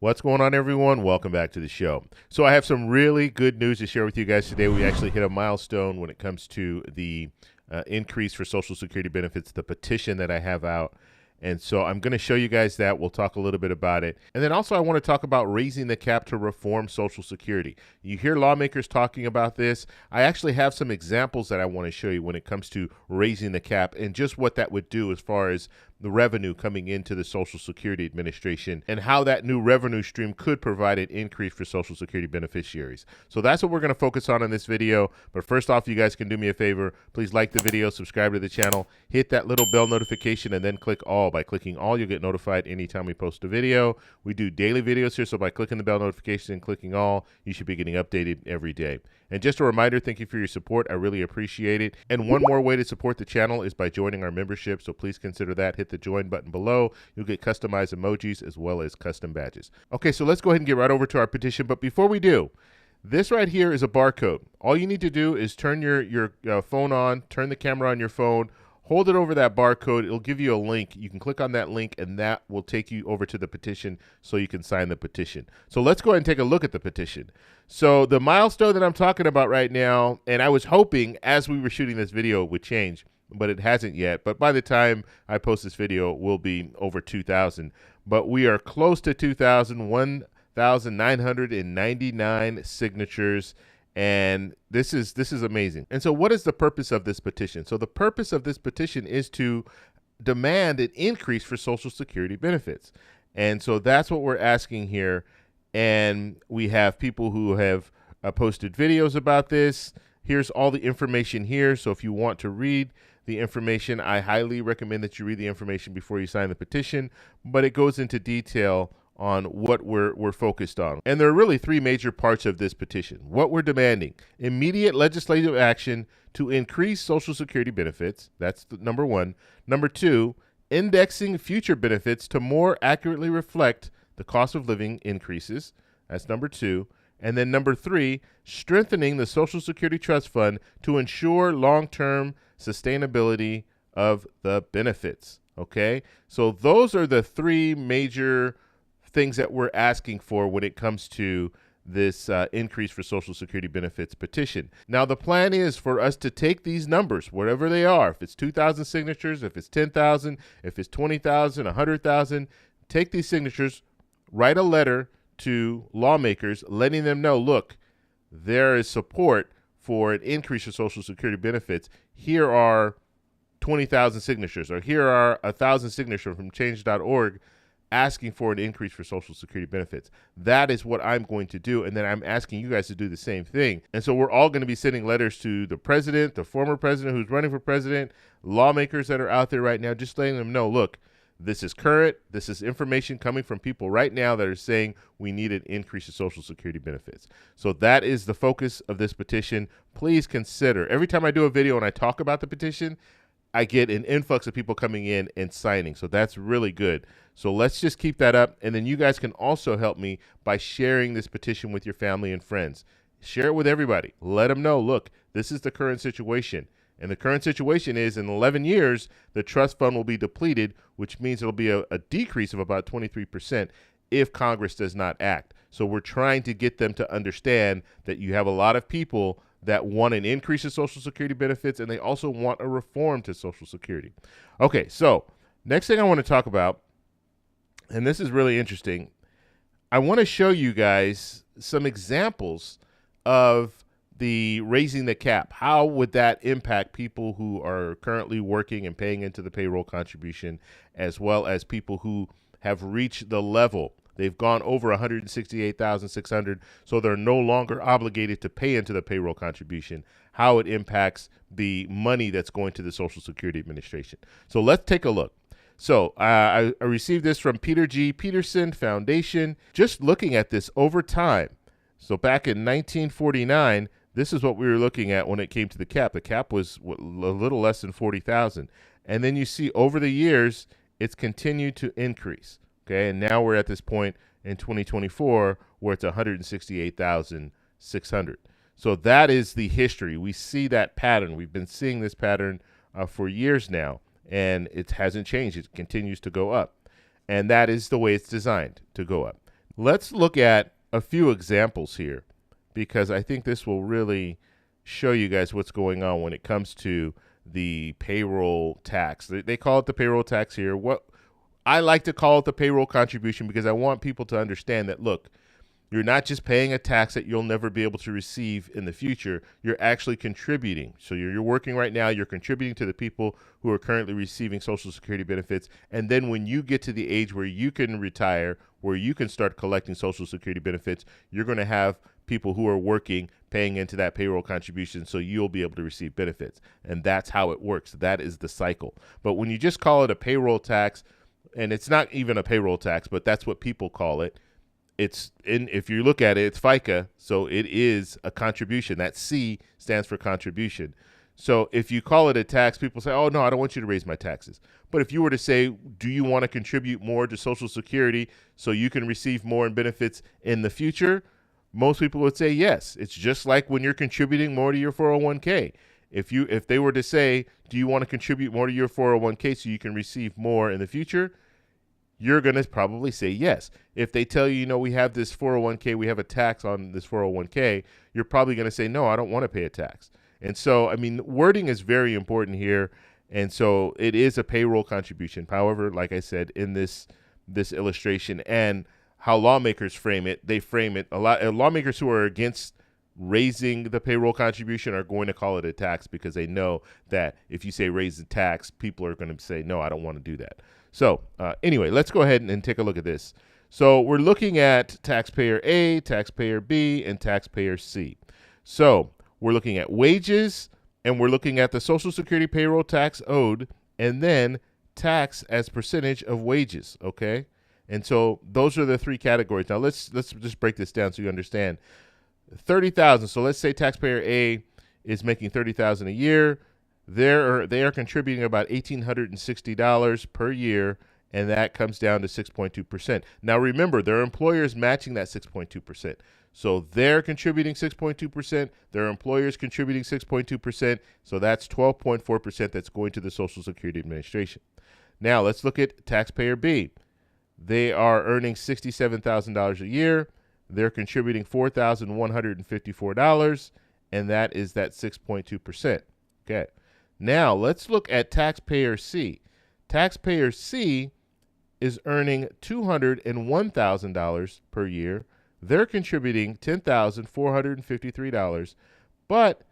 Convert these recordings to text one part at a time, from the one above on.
What's going on, everyone? Welcome back to the show. So I have some really good news to share with you guys today. We actually hit a milestone when it comes to the increase for Social Security benefits, the petition that I have out. And so I'm going to show you guys that. We'll talk a little bit about it. And then also I want to talk about raising the cap to reform Social Security. You hear lawmakers talking about this. I actually have some examples that I want to show you when it comes to raising the cap and just what that would do as far as the revenue coming into the Social Security Administration and how that new revenue stream could provide an increase for Social Security beneficiaries. So that's what we're going to focus on in this video. But first off, you guys can do me a favor. Please like the video, subscribe to the channel, hit that little bell notification, and then click all. By clicking all, you'll get notified anytime we post a video. We do daily videos here, so by clicking the bell notification and clicking all, you should be getting updated every day. And just a reminder, thank you for your support. I really appreciate it. And one more way to support the channel is by joining our membership, so please consider that. Hit the join button below. You'll get customized emojis as well as custom badges. Okay, so let's go ahead and get right over to our petition. But before we do, this right here is a barcode. All you need to do is turn your phone on, turn the camera on your phone, hold it over that barcode. It'll give you a link. You can click on that link, and that will take you over to the petition so you can sign the petition. So let's go ahead and take a look at the petition. So the milestone that I'm talking about right now, and I was hoping as we were shooting this video it would change, but it hasn't yet. But by the time I post this video, we'll be over 2,000. But we are close to 2,000, 1,999 signatures. And this is amazing. And so what is the purpose of this petition? So the purpose of this petition is to demand an increase for Social Security benefits. And so that's what we're asking here. And we have people who have posted videos about this. Here's all the information here. So if you want to read the information, I highly recommend that you read the information before you sign the petition. But it goes into detail on what we're focused on. And there are really three major parts of this petition. What we're demanding: immediate legislative action to increase Social Security benefits. That's number one. Number two, indexing future benefits to more accurately reflect the cost of living increases. That's number two. And then number three, strengthening the Social Security Trust Fund to ensure long-term sustainability of the benefits. Okay? So those are the three major things that we're asking for when it comes to this increase for Social Security benefits petition. Now, the plan is for us to take these numbers, whatever they are, if it's 2,000 signatures, if it's 10,000, if it's 20,000, 100,000, take these signatures, write a letter to lawmakers letting them know, look, there is support for an increase in Social Security benefits. Here are 20,000 signatures, or here are 1,000 signatures from change.org asking for an increase for Social Security benefits. That is what I'm going to do, and then I'm asking you guys to do the same thing. And so we're all going to be sending letters to the president, the former president who's running for president, lawmakers that are out there right now, just letting them know, look, this is current. This is information coming from people right now that are saying we need an increase in Social Security benefits. So that is the focus of this petition. Please consider, every time I do a video and I talk about the petition, I get an influx of people coming in and signing. So that's really good. So let's just keep that up. And then you guys can also help me by sharing this petition with your family and friends. Share it with everybody. Let them know, look, this is the current situation. And the current situation is in 11 years, the trust fund will be depleted, which means it'll be a decrease of about 23% if Congress does not act. So we're trying to get them to understand that you have a lot of people that want an increase in Social Security benefits, and they also want a reform to Social Security. Okay, so next thing I want to talk about, and this is really interesting, I want to show you guys some examples of the raising the cap. How would that impact people who are currently working and paying into the payroll contribution, as well as people who have reached the level? They've gone over 168,600, so they're no longer obligated to pay into the payroll contribution, how it impacts the money that's going to the Social Security Administration. So let's take a look. So I received this from Peterson Foundation. Just looking at this over time. So back in 1949, this is what we were looking at when it came to the cap. The cap was a little less than 40,000. And then you see over the years, it's continued to increase. Okay, and now we're at this point in 2024 where it's 168,600. So that is the history. We see that pattern. We've been seeing this pattern for years now, and it hasn't changed. It continues to go up, and that is the way it's designed to go up. Let's look at a few examples here, because I think this will really show you guys what's going on when it comes to the payroll tax. They call it the payroll tax here. What I like to call it the payroll contribution, because I want people to understand that, look, you're not just paying a tax that you'll never be able to receive in the future. You're actually contributing. So you're working right now. You're contributing to the people who are currently receiving Social Security benefits. And then when you get to the age where you can retire, where you can start collecting Social Security benefits, you're going to have people who are working paying into that payroll contribution, so you'll be able to receive benefits. And that's how it works. That is the cycle. But when you just call it a payroll tax, and it's not even a payroll tax, but that's what people call it. If you look at it, it's FICA, so it is a contribution. That C stands for contribution. So if you call it a tax, people say, oh, no, I don't want you to raise my taxes. But if you were to say, do you want to contribute more to Social Security so you can receive more in benefits in the future? Most people would say yes. It's just like when you're contributing more to your 401k. If they were to say, do you want to contribute more to your 401k so you can receive more in the future? You're going to probably say yes. If they tell you, we have this 401k, we have a tax on this 401k, you're probably going to say, no, I don't want to pay a tax. And so, wording is very important here. And so it is a payroll contribution. However, like I said, in this illustration and how lawmakers frame it, lawmakers who are against raising the payroll contribution are going to call it a tax, because they know that if you say raise the tax, people are going to say, no, I don't want to do that. So anyway, let's go ahead and take a look at this. So we're looking at taxpayer A, taxpayer B, and taxpayer C. So we're looking at wages, and we're looking at the Social Security payroll tax owed, and then tax as percentage of wages, okay? And so those are the three categories. Now let's just break this down so you understand. 30,000. So let's say taxpayer A is making 30,000 a year. They are contributing about $1,860 per year, and that comes down to 6.2%. Now remember, their employer is matching that 6.2%. So they're contributing 6.2%, their employer is contributing 6.2%, so that's 12.4% that's going to the Social Security Administration. Now let's look at taxpayer B. They are earning $67,000 a year. They're contributing $4,154, and that is that 6.2%. Okay. Now, let's look at taxpayer C. Taxpayer C is earning $201,000 per year. They're contributing $10,453, but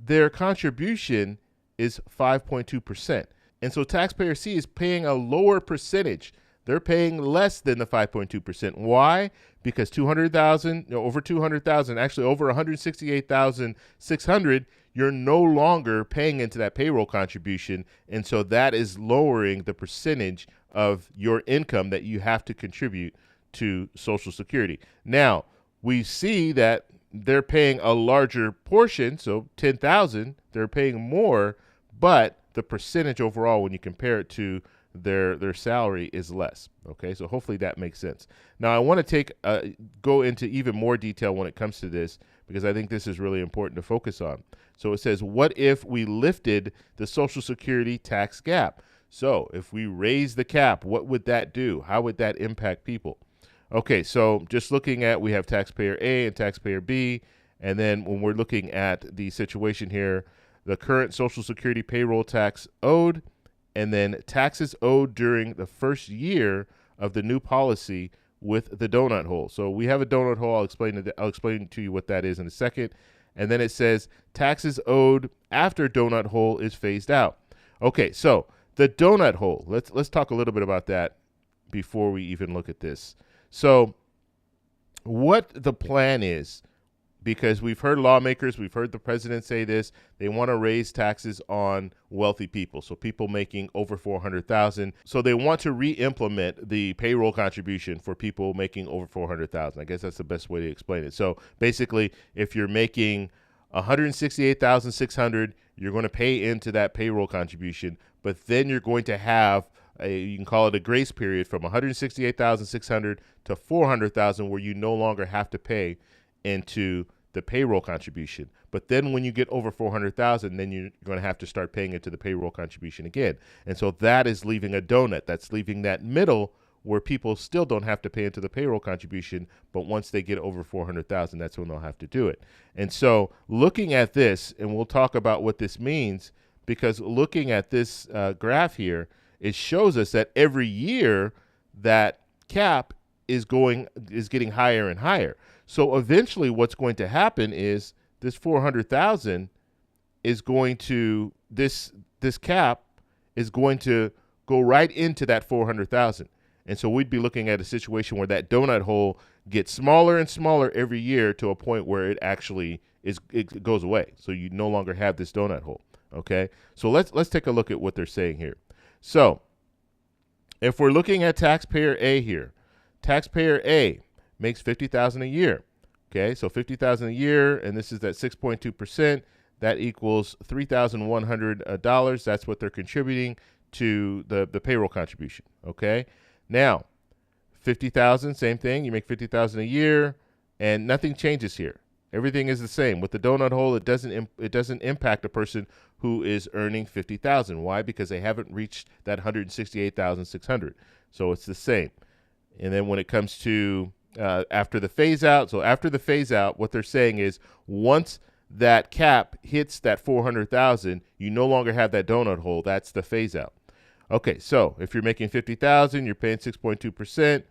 their contribution is 5.2%. And so taxpayer C is paying a lower percentage. They're paying less than the 5.2%. Why? Because over 200,000, actually over 168,600, you're no longer paying into that payroll contribution, and so that is lowering the percentage of your income that you have to contribute to Social Security. Now, we see that they're paying a larger portion, so 10,000, they're paying more, but the percentage overall, when you compare it to their salary, is less. Okay, so hopefully that makes sense. Now I want to go into even more detail when it comes to this, because I think this is really important to focus on. So it says, what if we lifted the Social Security tax gap? So if we raise the cap, what would that do? How would that impact people? Okay, so just looking at, we have taxpayer A and taxpayer B, and then when we're looking at the situation here, the current Social Security payroll tax owed, and then taxes owed during the first year of the new policy with the donut hole. So we have a donut hole. I'll explain to you what that is in a second. And then it says taxes owed after donut hole is phased out. Okay, so the donut hole. Let's talk a little bit about that before we even look at this. So what the plan is, because we've heard lawmakers, we've heard the president say this, they want to raise taxes on wealthy people, so people making over $400,000. So they want to re-implement the payroll contribution for people making over $400,000. I guess that's the best way to explain it. So basically, if you're making $168,600, you're going to pay into that payroll contribution, but then you're going to have you can call it a grace period from $168,600 to $400,000, where you no longer have to pay into the payroll contribution. But then when you get over $400,000, then you're going to have to start paying into the payroll contribution again. And so that is leaving a donut. That's leaving that middle where people still don't have to pay into the payroll contribution, but once they get over 400,000, that's when they'll have to do it. And so looking at this, and we'll talk about what this means, because looking at this graph here, it shows us that every year that cap is getting higher and higher. So eventually what's going to happen is this 400,000 is going to, this cap is going to go right into that 400,000. And so we'd be looking at a situation where that donut hole gets smaller and smaller every year to a point where it actually it goes away. So you no longer have this donut hole. Okay. So let's take a look at what they're saying here. So if we're looking at taxpayer A here, taxpayer A makes $50,000 a year. Okay. So $50,000 a year, and this is at 6.2%. That equals $3,100. That's what they're contributing to the payroll contribution. Okay. Now, 50,000, same thing. You make 50,000 a year, and nothing changes here. Everything is the same. With the donut hole, it doesn't impact a person who is earning 50,000. Why? Because they haven't reached that 168,600. So it's the same. And then when it comes to after the phase out, so after the phase out, what they're saying is once that cap hits that 400,000, you no longer have that donut hole. That's the phase out. Okay, so if you're making 50,000, you're paying 6.2%.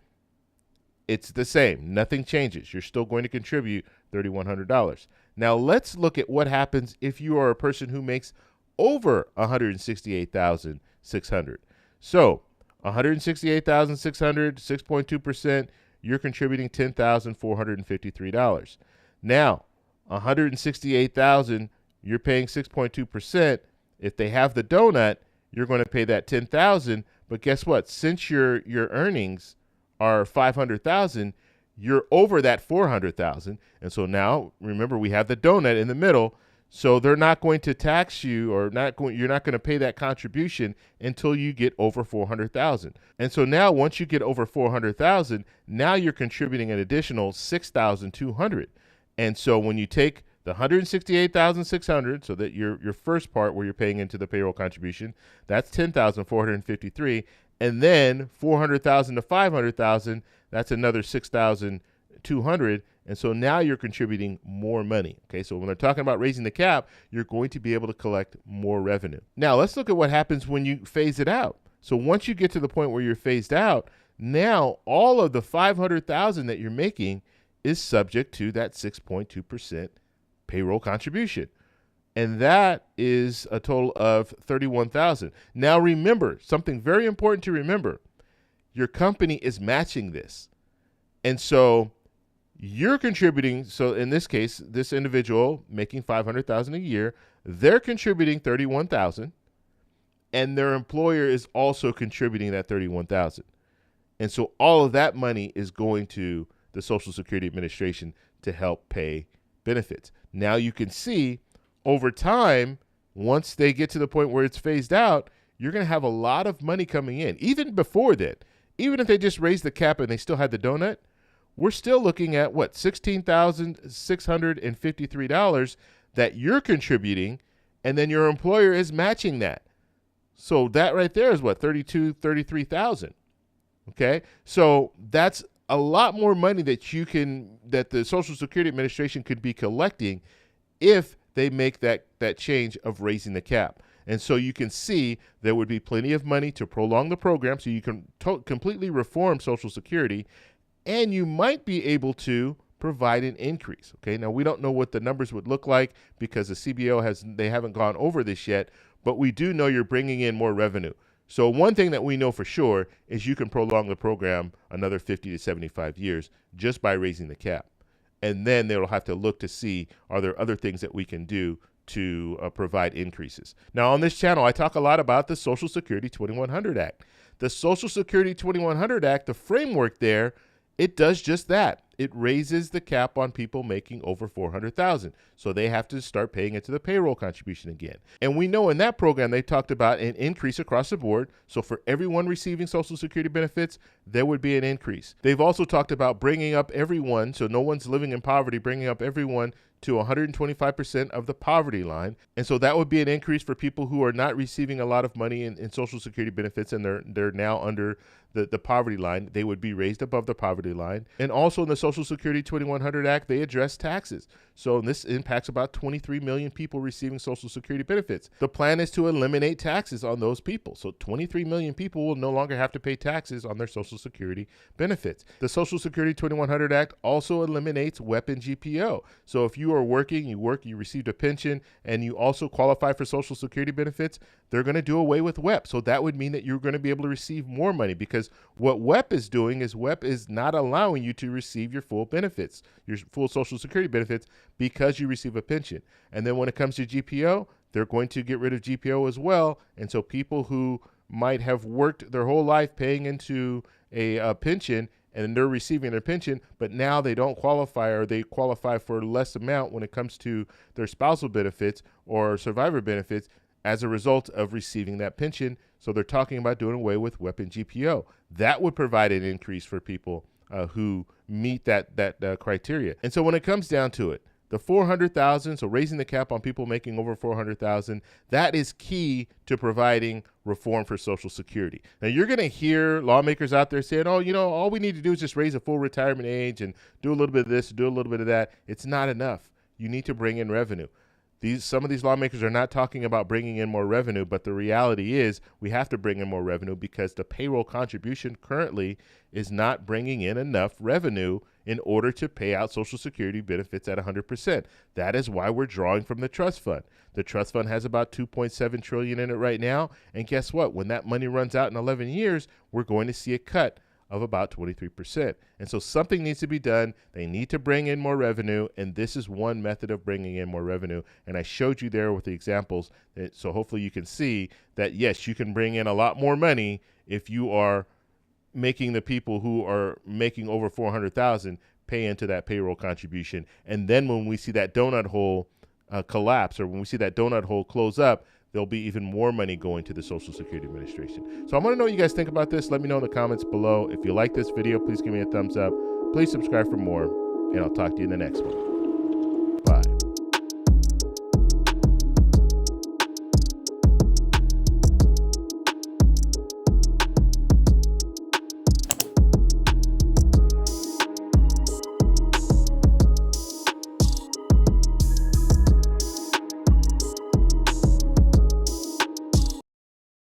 It's the same. Nothing changes. You're still going to contribute $3,100. Now let's look at what happens if you are a person who makes over 168,600. So 168,600, 6.2%, you're contributing $10,453. Now 168,000, you're paying 6.2%. If they have the donut, you're going to pay that $10,000. But guess what? Since your earnings are 500,000, you're over that 400,000. And so now, remember, we have the donut in the middle. So they're not going to tax you, or you're not going to pay that contribution until you get over 400,000. And so now once you get over 400,000, now you're contributing an additional 6,200. And so when you take the 168,600, so that your first part where you're paying into the payroll contribution, that's 10,453, and then 400,000 to 500,000, that's another 6,200. And so now you're contributing more money. Okay, so when they're talking about raising the cap, you're going to be able to collect more revenue. Now let's look at what happens when you phase it out. So once you get to the point where you're phased out, now all of the 500,000 that you're making is subject to that 6.2% payroll contribution. And that is a total of 31,000. Now remember, something very important to remember, your company is matching this. And so you're contributing, so in this case, this individual making 500,000 a year, they're contributing 31,000, and their employer is also contributing that 31,000. And so all of that money is going to the Social Security Administration to help pay benefits. Now you can see over time, once they get to the point where it's phased out, you're going to have a lot of money coming in. Even before that, even if they just raised the cap and they still had the donut, we're still looking at what, $16,653 that you're contributing, and then your employer is matching that. So that right there is what, $33,000. Okay, so that's a lot more money that that the Social Security Administration could be collecting if they make that change of raising the cap. And so you can see there would be plenty of money to prolong the program, so you can completely reform Social Security, and you might be able to provide an increase. Okay, now we don't know what the numbers would look like because the CBO they haven't gone over this yet, but we do know you're bringing in more revenue. So one thing that we know for sure is you can prolong the program another 50 to 75 years just by raising the cap. And then they'll have to look to see, are there other things that we can do to provide increases. Now on this channel, I talk a lot about the Social Security 2100 Act. The Social Security 2100 Act, the framework there, it does just that. It raises the cap on people making over 400,000. So they have to start paying into the payroll contribution again. And we know in that program, they talked about an increase across the board. So for everyone receiving Social Security benefits, there would be an increase. They've also talked about bringing up everyone, so no one's living in poverty, bringing up everyone to 125% of the poverty line. And so that would be an increase for people who are not receiving a lot of money in Social Security benefits, and they're now under the poverty line. They would be raised above the poverty line. And also in the Social Security 2100 Act, they address taxes. So this impacts about 23 million people receiving Social Security benefits. The plan is to eliminate taxes on those people. So 23 million people will no longer have to pay taxes on their Social Security benefits. The Social Security 2100 Act also eliminates WEP and GPO. So if you are working, you received a pension, and you also qualify for Social Security benefits, they're going to do away with WEP. So that would mean that you're going to be able to receive more money, because what WEP is doing is WEP is not allowing you to receive your full benefits, your full Social Security benefits, because you receive a pension. And then when it comes to GPO, they're going to get rid of GPO as well. And so people who might have worked their whole life paying into a pension, and they're receiving their pension, but now they don't qualify, or they qualify for less amount when it comes to their spousal benefits or survivor benefits as a result of receiving that pension. So they're talking about doing away with WEP and GPO. That would provide an increase for people who meet that criteria. And so when it comes down to it, the 400,000, so raising the cap on people making over 400,000, that is key to providing reform for Social Security. Now, you're going to hear lawmakers out there saying, oh, all we need to do is just raise a full retirement age and do a little bit of this, do a little bit of that. It's not enough. You need to bring in revenue. Some of these lawmakers are not talking about bringing in more revenue, but the reality is we have to bring in more revenue, because the payroll contribution currently is not bringing in enough revenue in order to pay out Social Security benefits at 100%. That is why we're drawing from the trust fund. The trust fund has about $2.7 trillion in it right now, and guess what? When that money runs out in 11 years, we're going to see a cut of about 23%. And so something needs to be done. They need to bring in more revenue, and this is one method of bringing in more revenue. And I showed you there with the examples, so hopefully you can see that, yes, you can bring in a lot more money if you are making the people who are making over 400,000 pay into that payroll contribution. And then when we see that donut hole collapse, or when we see that donut hole close up, there'll be even more money going to the Social Security Administration. So I want to know what you guys think about this. Let me know in the comments below. If you like this video, please give me a thumbs up. Please subscribe for more, and I'll talk to you in the next one.